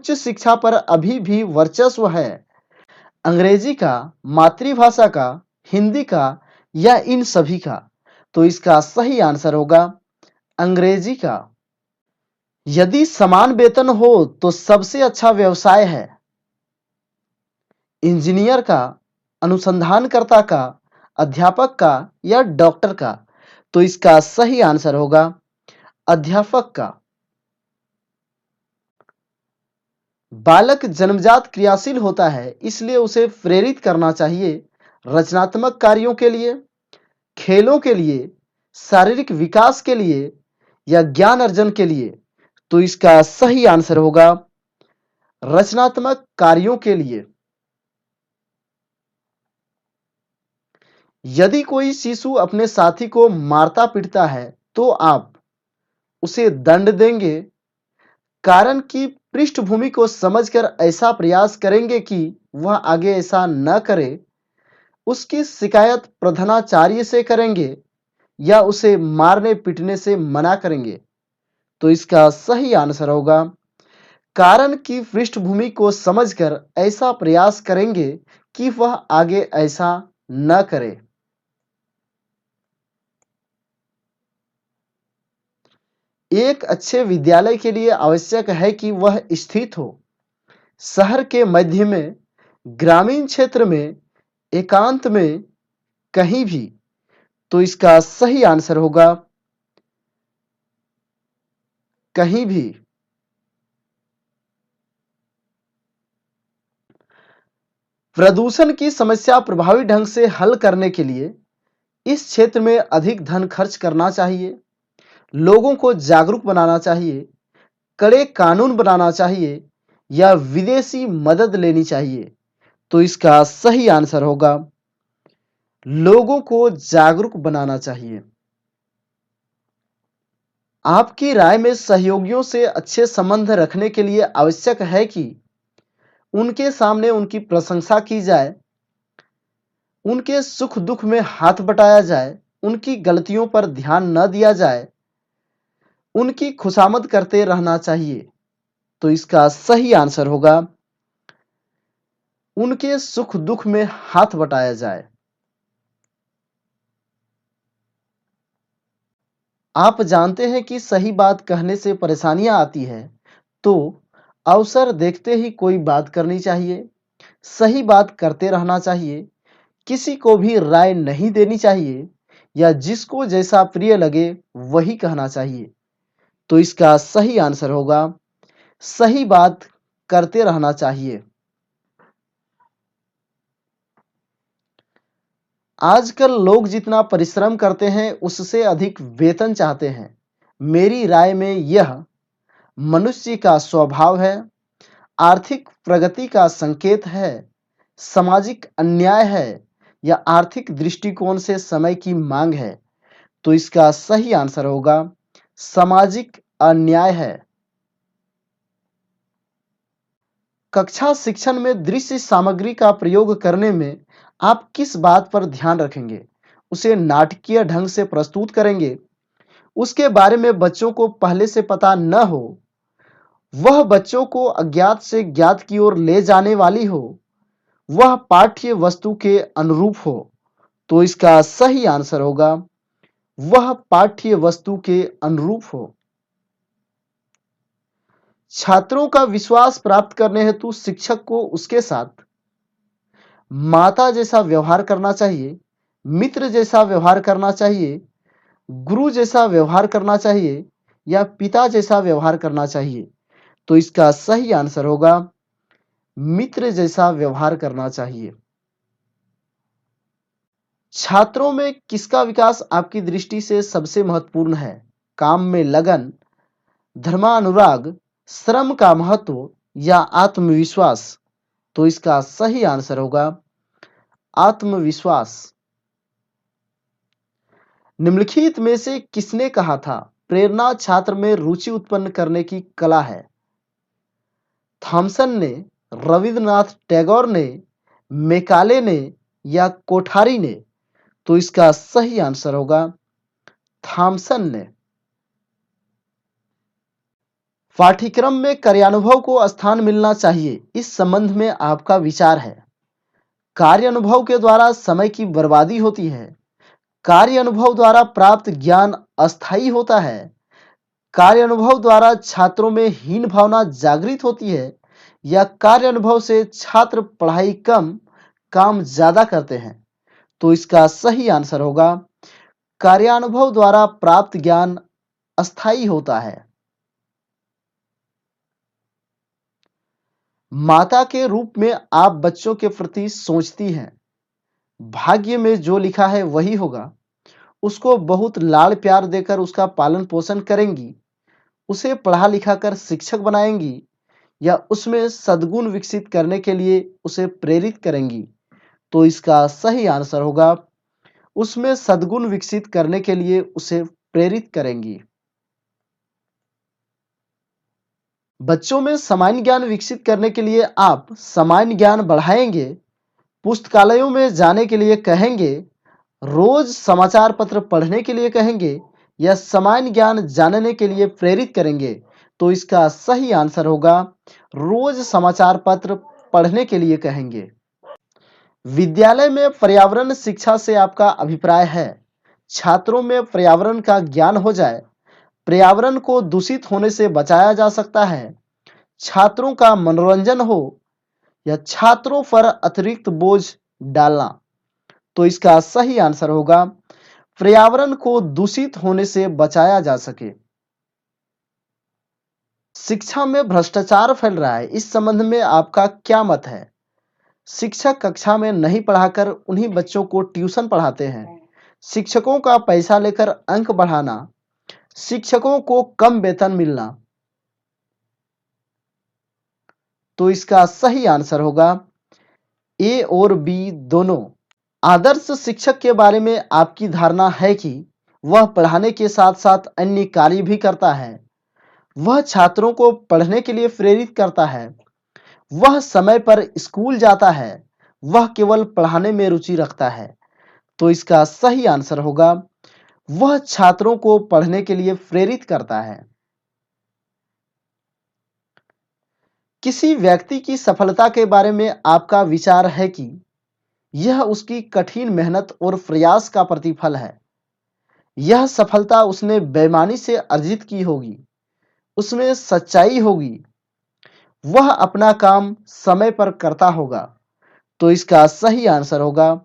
उच्च शिक्षा पर अभी भी वर्चस्व है, अंग्रेजी का, मातृभाषा का, हिंदी का या इन सभी का? तो इसका सही आंसर होगा अंग्रेजी का। यदि समान वेतन हो तो सबसे अच्छा व्यवसाय है इंजीनियर का, अनुसंधानकर्ता का, अध्यापक का या डॉक्टर का? तो इसका सही आंसर होगा अध्यापक का। बालक जन्मजात क्रियाशील होता है, इसलिए उसे प्रेरित करना चाहिए रचनात्मक कार्यों के लिए, खेलों के लिए, शारीरिक विकास के लिए या ज्ञान अर्जन के लिए? तो इसका सही आंसर होगा रचनात्मक कार्यों के लिए। यदि कोई शिशु अपने साथी को मारता पीटता है तो आप उसे दंड देंगे, कारण की पृष्ठभूमि को समझकर ऐसा प्रयास करेंगे कि वह आगे ऐसा न करे, उसकी शिकायत प्रधानाचार्य से करेंगे या उसे मारने पीटने से मना करेंगे? तो इसका सही आंसर होगा कारण की पृष्ठभूमि को समझकर ऐसा प्रयास करेंगे कि वह आगे ऐसा न करे। एक अच्छे विद्यालय के लिए आवश्यक है कि वह स्थित हो शहर के मध्य में, ग्रामीण क्षेत्र में, एकांत में, कहीं भी? तो इसका सही आंसर होगा कहीं भी। प्रदूषण की समस्या प्रभावी ढंग से हल करने के लिए इस क्षेत्र में अधिक धन खर्च करना चाहिए, लोगों को जागरूक बनाना चाहिए, कड़े कानून बनाना चाहिए या विदेशी मदद लेनी चाहिए? तो इसका सही आंसर होगा लोगों को जागरूक बनाना चाहिए। आपकी राय में सहयोगियों से अच्छे संबंध रखने के लिए आवश्यक है कि उनके सामने उनकी प्रशंसा की जाए, उनके सुख दुख में हाथ बटाया जाए, उनकी गलतियों पर ध्यान न दिया जाए, उनकी खुशामद करते रहना चाहिए? तो इसका सही आंसर होगा उनके सुख दुख में हाथ बटाया जाए। आप जानते हैं कि सही बात कहने से परेशानियां आती है, तो अवसर देखते ही कोई बात करनी चाहिए, सही बात करते रहना चाहिए, किसी को भी राय नहीं देनी चाहिए या जिसको जैसा प्रिय लगे वही कहना चाहिए? तो इसका सही आंसर होगा सही बात करते रहना चाहिए। आजकल लोग जितना परिश्रम करते हैं उससे अधिक वेतन चाहते हैं। मेरी राय में यह मनुष्य का स्वभाव है, आर्थिक प्रगति का संकेत है, सामाजिक अन्याय है या आर्थिक दृष्टिकोण से समय की मांग है? तो इसका सही आंसर होगा सामाजिक अन्याय है। कक्षा शिक्षण में दृश्य सामग्री का प्रयोग करने में आप किस बात पर ध्यान रखेंगे? उसे नाटकीय ढंग से प्रस्तुत करेंगे, उसके बारे में बच्चों को पहले से पता न हो, वह बच्चों को अज्ञात से ज्ञात की ओर ले जाने वाली हो, वह पाठ्य वस्तु के अनुरूप हो? तो इसका सही आंसर होगा वह पाठ्य वस्तु के अनुरूप हो। छात्रों का विश्वास प्राप्त करने हेतु शिक्षक को उसके साथ माता जैसा व्यवहार करना चाहिए, मित्र जैसा व्यवहार करना चाहिए, गुरु जैसा व्यवहार करना चाहिए या पिता जैसा व्यवहार करना चाहिए? तो इसका सही आंसर होगा मित्र जैसा व्यवहार करना चाहिए। छात्रों में किसका विकास आपकी दृष्टि से सबसे महत्वपूर्ण है? काम में लगन, धर्मानुराग, श्रम का महत्व या आत्मविश्वास? तो इसका सही आंसर होगा आत्मविश्वास। निम्नलिखित में से किसने कहा था प्रेरणा छात्र में रुचि उत्पन्न करने की कला है? थॉमसन ने, रविंद्रनाथ टैगोर ने, मेकाले ने या कोठारी ने? तो इसका सही आंसर होगा थॉमसन ने। पाठ्यक्रम में कार्यानुभव को स्थान मिलना चाहिए, इस संबंध में आपका विचार है। कार्य अनुभव के द्वारा समय की बर्बादी होती है। कार्य अनुभव द्वारा प्राप्त ज्ञान अस्थायी होता है। कार्य अनुभव द्वारा छात्रों में हीन भावना जागृत होती है, या कार्य अनुभव से छात्र पढ़ाई कम काम ज्यादा करते हैं। तो इसका सही आंसर होगा कार्यानुभव द्वारा प्राप्त ज्ञान अस्थायी होता है। माता के रूप में आप बच्चों के प्रति सोचती हैं। भाग्य में जो लिखा है वही होगा। उसको बहुत लाड़ प्यार देकर उसका पालन पोषण करेंगी, उसे पढ़ा लिखा कर शिक्षक बनाएंगी, या उसमें सद्गुण विकसित करने के लिए उसे प्रेरित करेंगी। तो इसका सही आंसर होगा उसमें सद्गुण विकसित करने के लिए उसे प्रेरित करेंगी। बच्चों में सामान्य ज्ञान विकसित करने के लिए आप सामान्य ज्ञान बढ़ाएंगे, पुस्तकालयों में जाने के लिए कहेंगे, रोज समाचार पत्र पढ़ने के लिए कहेंगे, या सामान्य ज्ञान जानने के लिए प्रेरित करेंगे। तो इसका सही आंसर होगा रोज समाचार पत्र पढ़ने के लिए कहेंगे। विद्यालय में पर्यावरण शिक्षा से आपका अभिप्राय है। छात्रों में पर्यावरण का ज्ञान हो जाए, पर्यावरण को दूषित होने से बचाया जा सकता है, छात्रों का मनोरंजन हो, या छात्रों पर अतिरिक्त बोझ डालना। तो इसका सही आंसर होगा पर्यावरण को दूषित होने से बचाया जा सके। शिक्षा में भ्रष्टाचार फैल रहा है, इस संबंध में आपका क्या मत है? शिक्षक कक्षा में नहीं पढ़ाकर उन्हीं बच्चों को ट्यूशन पढ़ाते हैं। शिक्षकों का पैसा लेकर अंक बढ़ाना, शिक्षकों को कम वेतन मिलना। तो इसका सही आंसर होगा ए और बी दोनों। आदर्श शिक्षक के बारे में आपकी धारणा है कि वह पढ़ाने के साथ साथ अन्य कार्य भी करता है, वह छात्रों को पढ़ने के लिए प्रेरित करता है, वह समय पर स्कूल जाता है, वह केवल पढ़ाने में रुचि रखता है। तो इसका सही आंसर होगा वह छात्रों को पढ़ने के लिए प्रेरित करता है। किसी व्यक्ति की सफलता के बारे में आपका विचार है कि यह उसकी कठिन मेहनत और प्रयास का प्रतिफल है। यह सफलता उसने बेईमानी से अर्जित की होगी, उसमें सच्चाई होगी, वह अपना काम समय पर करता होगा। तो इसका सही आंसर होगा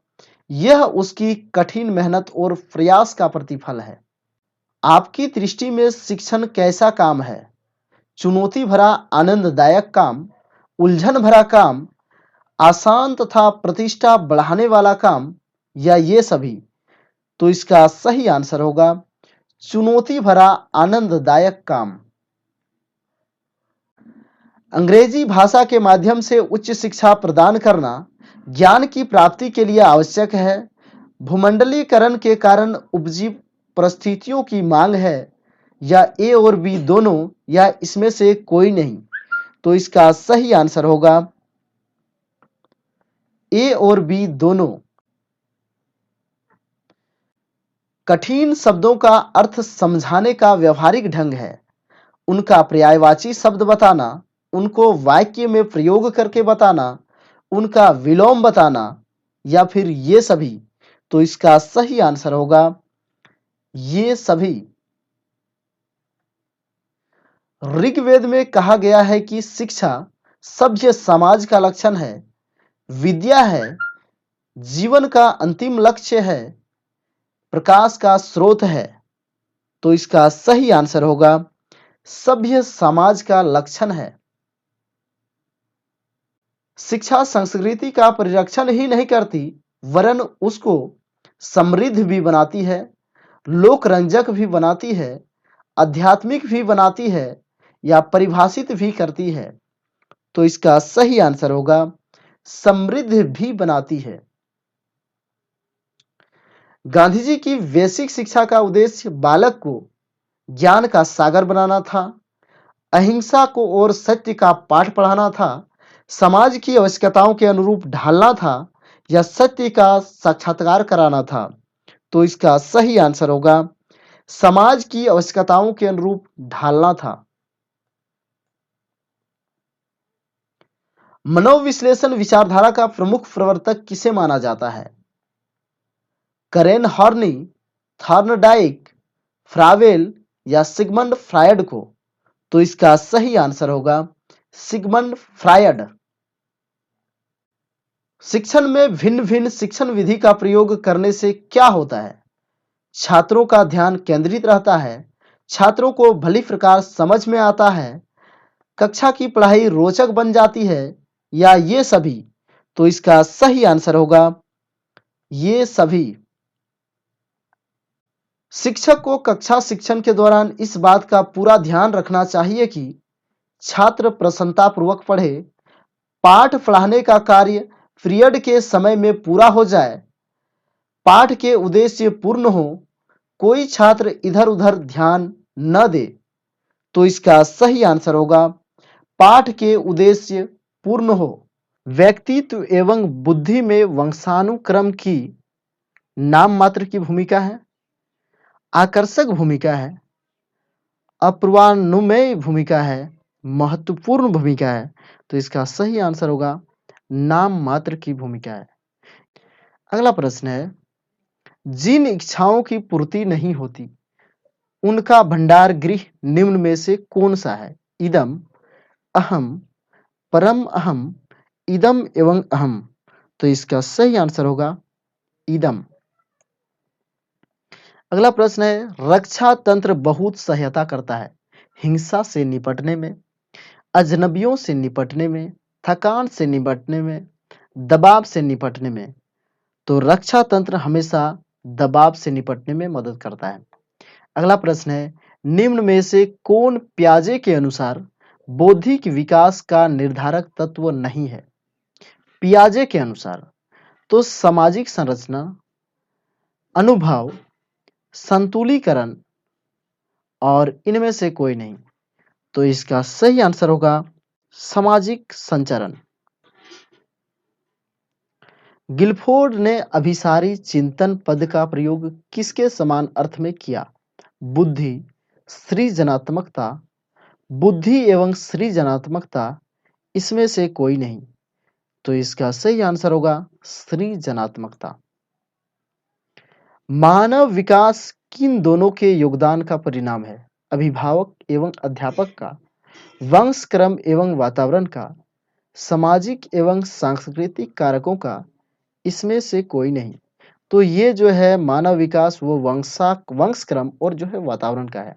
यह उसकी कठिन मेहनत और प्रयास का प्रतिफल है। आपकी दृष्टि में शिक्षण कैसा काम है? चुनौती भरा आनंददायक काम, उलझन भरा काम, आसान तथा प्रतिष्ठा बढ़ाने वाला काम, या ये सभी? तो इसका सही आंसर होगा चुनौती भरा आनंददायक काम। अंग्रेजी भाषा के माध्यम से उच्च शिक्षा प्रदान करना ज्ञान की प्राप्ति के लिए आवश्यक है। भूमंडलीकरण के कारण उपजी परिस्थितियों की मांग है, या ए और बी दोनों, या इसमें से कोई नहीं? तो इसका सही आंसर होगा ए और बी दोनों। कठिन शब्दों का अर्थ समझाने का व्यवहारिक ढंग है। उनका पर्यायवाची शब्द बताना, उनको वाक्य में प्रयोग करके बताना, उनका विलोम बताना, या फिर ये सभी? तो इसका सही आंसर होगा ये सभी। ऋग्वेद में कहा गया है कि शिक्षा सभ्य समाज का लक्षण है, विद्या है, जीवन का अंतिम लक्ष्य है, प्रकाश का स्रोत है। तो इसका सही आंसर होगा सभ्य समाज का लक्षण है। शिक्षा संस्कृति का परिरक्षण ही नहीं करती, वरन उसको समृद्ध भी बनाती है, लोकरंजक भी बनाती है, आध्यात्मिक भी बनाती है, या परिभाषित भी करती है। तो इसका सही आंसर होगा समृद्ध भी बनाती है। गांधी जी की बेसिक शिक्षा का उद्देश्य बालक को ज्ञान का सागर बनाना था, अहिंसा को और सत्य का पाठ पढ़ाना था, समाज की आवश्यकताओं के अनुरूप ढालना था, या सत्य का साक्षात्कार कराना था। तो इसका सही आंसर होगा समाज की आवश्यकताओं के अनुरूप ढालना था। मनोविश्लेषण विचारधारा का प्रमुख प्रवर्तक किसे माना जाता है? करेन हॉर्नी, थॉर्नडाइक, फ्रावेल या सिगमंड फ्रायड को? तो इसका सही आंसर होगा सिगमंड फ्रायड। शिक्षण में भिन्न भिन्न शिक्षण विधि का प्रयोग करने से क्या होता है? छात्रों का ध्यान केंद्रित रहता है, छात्रों को भली प्रकार समझ में आता है, कक्षा की पढ़ाई रोचक बन जाती है, या ये सभी? तो इसका सही आंसर होगा ये सभी। शिक्षक को कक्षा शिक्षण के दौरान इस बात का पूरा ध्यान रखना चाहिए कि छात्र प्रसन्नतापूर्वक पढ़े, पाठ पढ़ाने का कार्य पीरियड के समय में पूरा हो जाए, पाठ के उद्देश्य पूर्ण हो, कोई छात्र इधर उधर ध्यान न दे। तो इसका सही आंसर होगा पाठ के उद्देश्य पूर्ण हो। व्यक्तित्व एवं बुद्धि में वंशानुक्रम की नाम मात्र की भूमिका है, आकर्षक भूमिका है, अपूर्वानुमेय भूमिका है, महत्वपूर्ण भूमिका है? तो इसका सही आंसर होगा नाम मात्र की भूमिका है। अगला प्रश्न है, जिन इच्छाओं की पूर्ति नहीं होती उनका भंडार गृह निम्न में से कौन सा है? इदम, अहम, परम अहम, इदम एवं अहम। तो इसका सही आंसर होगा इदम। अगला प्रश्न है, रक्षा तंत्र बहुत सहायता करता है हिंसा से निपटने में, अजनबियों से निपटने में, थकान से निपटने में, दबाव से निपटने में? तो रक्षा तंत्र हमेशा दबाव से निपटने में मदद करता है। अगला प्रश्न है, निम्न में से कौन पियाजे के अनुसार बौद्धिक विकास का निर्धारक तत्व नहीं है? पियाजे के अनुसार तो सामाजिक संरचना, अनुभव, संतुलीकरण और इनमें से कोई नहीं। तो इसका सही आंसर होगा सामाजिक संचरण। गिलफोर्ड ने अभिसारी चिंतन पद का प्रयोग किसके समान अर्थ में किया? बुद्धि, सृजनात्मकता, बुद्धि एवं सृजनात्मकता, इसमें से कोई नहीं। तो इसका सही आंसर होगा सृजनात्मकता। मानव विकास किन दोनों के योगदान का परिणाम है? अभिभावक एवं अध्यापक का, वंशक्रम एवं वातावरण का, सामाजिक एवं सांस्कृतिक कारकों का, इसमें से कोई नहीं। तो ये जो है मानव विकास वो वंशक्रम और जो है वातावरण का है।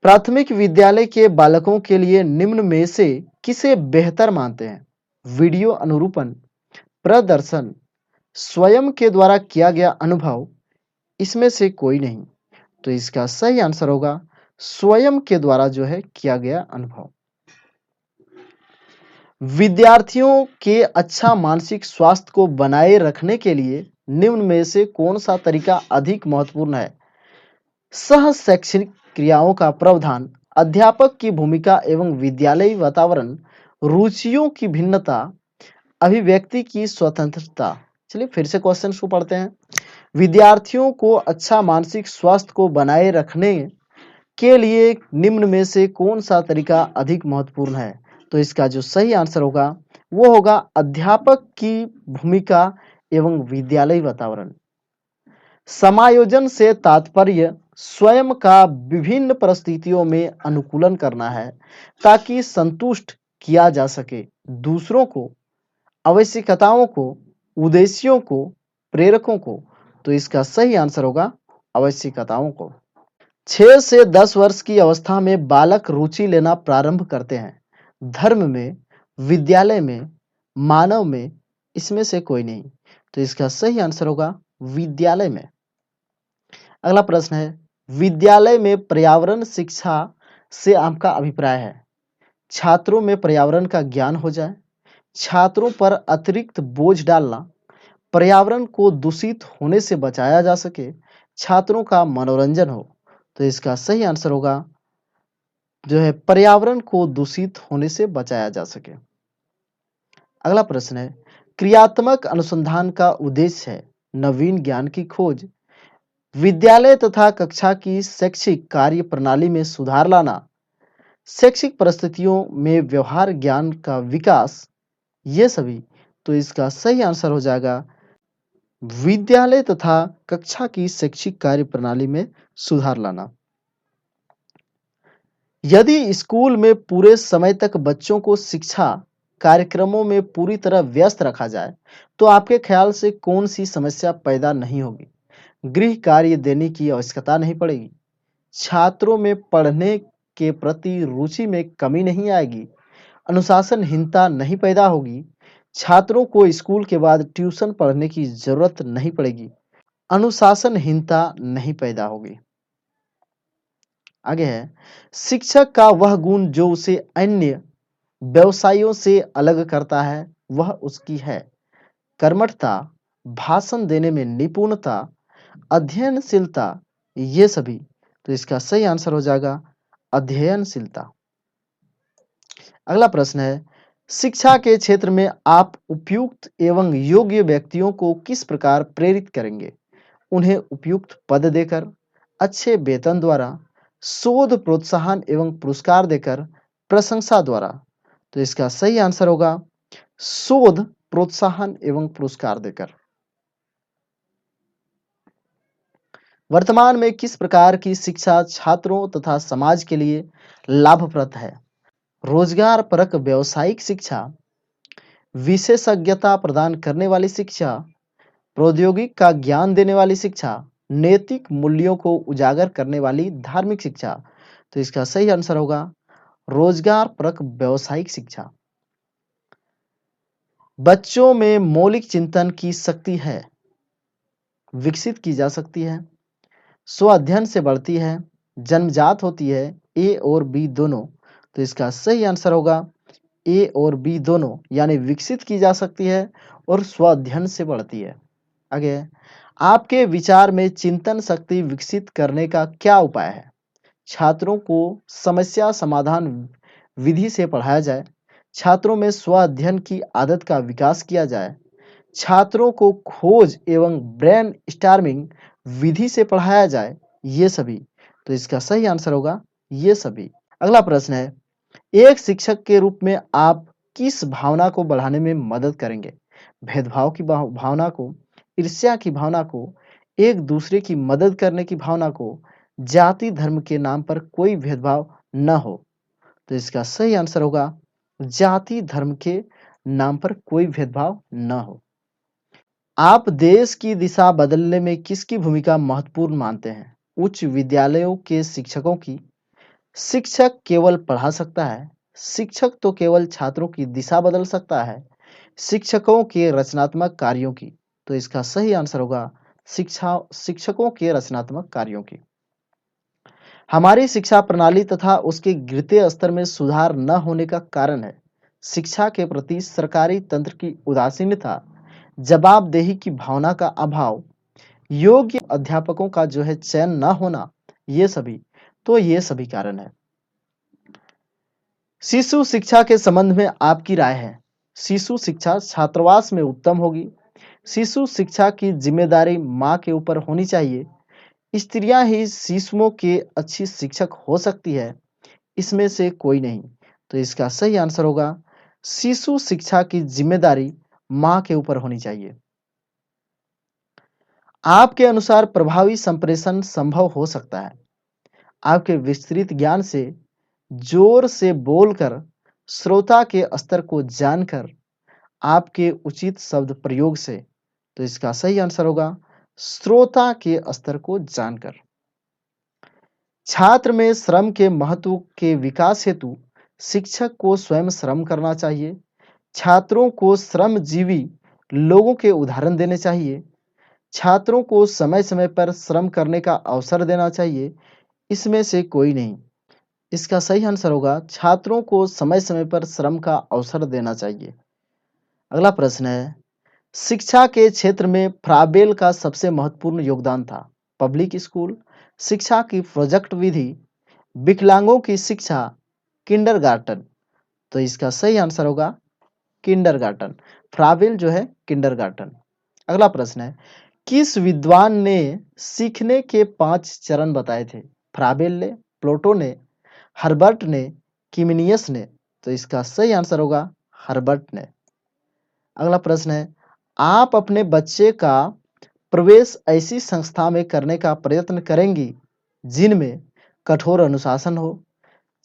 प्राथमिक विद्यालय के बालकों के लिए निम्न में से किसे बेहतर मानते हैं? वीडियो अनुरूपण, प्रदर्शन, स्वयं के द्वारा किया गया अनुभव, इसमें से कोई नहीं। तो इसका सही आंसर होगा स्वयं के द्वारा जो है किया गया अनुभव। विद्यार्थियों के अच्छा मानसिक स्वास्थ्य को बनाए रखने के लिए निम्न में से कौन सा तरीका अधिक महत्वपूर्ण है? सह शैक्षणिक क्रियाओं का प्रावधान, अध्यापक की भूमिका एवं विद्यालयी वातावरण, रुचियों की भिन्नता, अभिव्यक्ति की स्वतंत्रता। चलिए फिर से क्वेश्चन को पढ़ते हैं। विद्यार्थियों को अच्छा मानसिक स्वास्थ्य को बनाए रखने के लिए निम्न में से कौन सा तरीका अधिक महत्वपूर्ण है? तो इसका जो सही आंसर होगा वो होगा अध्यापक की भूमिका एवं विद्यालयी वातावरण। समायोजन से तात्पर्य स्वयं का विभिन्न परिस्थितियों में अनुकूलन करना है ताकि संतुष्ट किया जा सके दूसरों को, आवश्यकताओं को, उद्देश्यों को, प्रेरकों को। तो इसका सही आंसर होगा आवश्यकताओं को। 6 से 10 वर्ष की अवस्था में बालक रुचि लेना प्रारंभ करते हैं। धर्म में, विद्यालय में, मानव में, इसमें से कोई नहीं। तो इसका सही आंसर होगा विद्यालय में। अगला प्रश्न है, विद्यालय में पर्यावरण शिक्षा से आपका अभिप्राय है? छात्रों में पर्यावरण का ज्ञान हो जाए, छात्रों पर अतिरिक्त बोझ डालना, पर्यावरण को दूषित होने से बचाया जा सके, छात्रों का मनोरंजन हो। तो इसका सही आंसर होगा जो है पर्यावरण को दूषित होने से बचाया जा सके। अगला प्रश्न है, क्रियात्मक अनुसंधान का उद्देश्य है नवीन ज्ञान की खोज, विद्यालय तथा कक्षा की शैक्षिक कार्य प्रणाली में सुधार लाना, शैक्षिक परिस्थितियों में व्यवहार ज्ञान का विकास, ये सभी। तो इसका सही आंसर हो जाएगा विद्यालय तथा कक्षा की शैक्षिक कार्य प्रणाली में सुधार लाना। यदि स्कूल में पूरे समय तक बच्चों को शिक्षा कार्यक्रमों में पूरी तरह व्यस्त रखा जाए, तो आपके ख्याल से कौन सी समस्या पैदा नहीं होगी? गृह कार्य देने की आवश्यकता नहीं पड़ेगी, छात्रों में पढ़ने के प्रति रुचि में कमी नहीं आएगी, अनुशासनहीनता नहीं पैदा होगी, छात्रों को स्कूल के बाद ट्यूशन पढ़ने की जरूरत नहीं पड़ेगी, अनुशासनहीनता नहीं पैदा होगी। आगे है, शिक्षक का वह गुण जो उसे अन्य व्यवसायों से अलग करता है, वह उसकी है कर्मठता, भाषण देने में निपुणता, अध्ययनशीलता, ये सभी। तो इसका सही आंसर हो जाएगा अध्ययनशीलता। अगला प्रश्न है, शिक्षा के क्षेत्र में आप उपयुक्त एवं योग्य व्यक्तियों को किस प्रकार प्रेरित करेंगे? उन्हें उपयुक्त पद देकर, अच्छे वेतन द्वारा, शोध प्रोत्साहन एवं पुरस्कार देकर, प्रशंसा द्वारा। तो इसका सही आंसर होगा शोध प्रोत्साहन एवं पुरस्कार देकर। वर्तमान में किस प्रकार की शिक्षा छात्रों तथा समाज के लिए लाभप्रद है? रोजगार परक व्यावसायिक शिक्षा, विशेषज्ञता प्रदान करने वाली शिक्षा, प्रौद्योगिक का ज्ञान देने वाली शिक्षा, नैतिक मूल्यों को उजागर करने वाली धार्मिक शिक्षा। तो इसका सही आंसर होगा रोजगार परक व्यावसायिक शिक्षा। बच्चों में मौलिक चिंतन की शक्ति है, विकसित की जा सकती है, स्व अध्ययन से बढ़ती है, जन्मजात होती है, ए और बी दोनों। तो इसका सही आंसर होगा ए और बी दोनों, यानी विकसित की जा सकती है और स्व अध्ययन से बढ़ती है। आगे, आपके विचार में चिंतन शक्ति विकसित करने का क्या उपाय है? छात्रों को समस्या समाधान विधि से पढ़ाया जाए, छात्रों में स्व अध्ययन की आदत का विकास किया जाए, छात्रों को खोज एवं ब्रेन स्टार्मिंग विधि से पढ़ाया जाए, ये सभी। तो इसका सही आंसर होगा ये सभी। अगला प्रश्न है, एक शिक्षक के रूप में आप किस भावना को बढ़ाने में मदद करेंगे? भेदभाव की भावना को, ईर्ष्या की भावना को, एक दूसरे की मदद करने की भावना को, जाति धर्म के नाम पर कोई भेदभाव न हो। तो इसका सही आंसर होगा जाति धर्म के नाम पर कोई भेदभाव न हो। आप देश की दिशा बदलने में किसकी भूमिका महत्वपूर्ण मानते हैं? उच्च विद्यालयों के शिक्षकों की? शिक्षक केवल पढ़ा सकता है, शिक्षक तो केवल छात्रों की दिशा बदल सकता है, शिक्षकों के रचनात्मक कार्यों की। तो इसका सही आंसर होगा शिक्षकों के रचनात्मक कार्यों की। हमारी शिक्षा प्रणाली तथा उसके गिरते स्तर में सुधार न होने का कारण है शिक्षा के प्रति सरकारी तंत्र की उदासीनता, जवाबदेही की भावना का अभाव, योग्य अध्यापकों का जो है चयन न होना, ये सभी। तो ये सभी कारण है। शिशु शिक्षा के संबंध में आपकी राय है? शिशु शिक्षा छात्रावास में उत्तम होगी, शिशु शिक्षा की जिम्मेदारी माँ के ऊपर होनी चाहिए, स्त्रियां ही शिशुओं के अच्छी शिक्षक हो सकती है, इसमें से कोई नहीं। तो इसका सही आंसर होगा शिशु शिक्षा की जिम्मेदारी माँ के ऊपर होनी चाहिए। आपके अनुसार प्रभावी संप्रेषण संभव हो सकता है? आपके विस्तृत ज्ञान से, जोर से बोलकर, श्रोता के स्तर को जानकर, आपके उचित शब्द प्रयोग से। तो इसका सही आंसर होगा श्रोता के स्तर को जानकर। छात्र में श्रम के महत्व के विकास हेतु शिक्षक को स्वयं श्रम करना चाहिए, छात्रों को श्रमजीवी लोगों के उदाहरण देने चाहिए, छात्रों को समय समय पर श्रम करने का अवसर देना चाहिए, इसमें से कोई नहीं। इसका सही आंसर होगा छात्रों को समय समय पर श्रम का अवसर देना चाहिए। अगला प्रश्न है, शिक्षा के क्षेत्र में फ्राबेल का सबसे महत्वपूर्ण योगदान था? पब्लिक स्कूल, शिक्षा की प्रोजेक्ट विधि, विकलांगों की शिक्षा, किंडरगार्टन। तो इसका सही आंसर होगा किंडरगार्टन। फ्राबेल जो है किंडरगार्टन। अगला प्रश्न है, किस विद्वान ने सीखने के 5 चरण बताए थे? फ्राबेल ने, प्लेटो ने, हर्बर्ट ने, किमिनियस ने। तो इसका सही आंसर होगा हर्बर्ट ने। अगला प्रश्न है, आप अपने बच्चे का प्रवेश ऐसी संस्था में करने का प्रयत्न करेंगी जिनमें कठोर अनुशासन हो,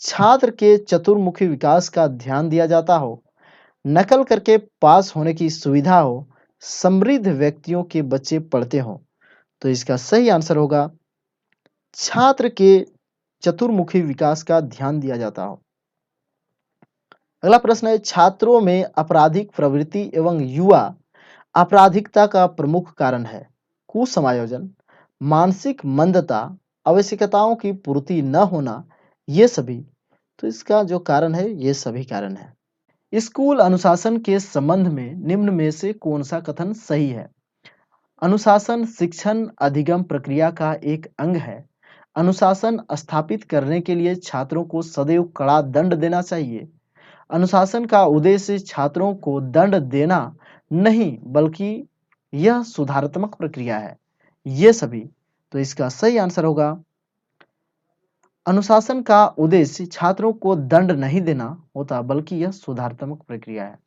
छात्र के चतुर्मुखी विकास का ध्यान दिया जाता हो, नकल करके पास होने की सुविधा हो, समृद्ध व्यक्तियों के बच्चे पढ़ते हों। तो इसका सही आंसर होगा छात्र के चतुर्मुखी विकास का ध्यान दिया जाता हो। अगला प्रश्न है, छात्रों में आपराधिक प्रवृत्ति एवं युवा आपराधिकता का प्रमुख कारण है कुसमायोजन, मानसिक मंदता, आवश्यकताओं की पूर्ति न होना, ये सभी। तो इसका जो कारण है ये सभी कारण है। स्कूल अनुशासन के संबंध में निम्न में से कौन सा कथन सही है? अनुशासन शिक्षण अधिगम प्रक्रिया का एक अंग है। अनुशासन स्थापित करने के लिए छात्रों को सदैव कड़ा दंड देना चाहिए। अनुशासन का उद्देश्य छात्रों को दंड देना नहीं बल्कि यह सुधारात्मक प्रक्रिया है। ये सभी। तो इसका सही आंसर होगा अनुशासन का उद्देश्य छात्रों को दंड नहीं देना होता बल्कि यह सुधारात्मक प्रक्रिया है।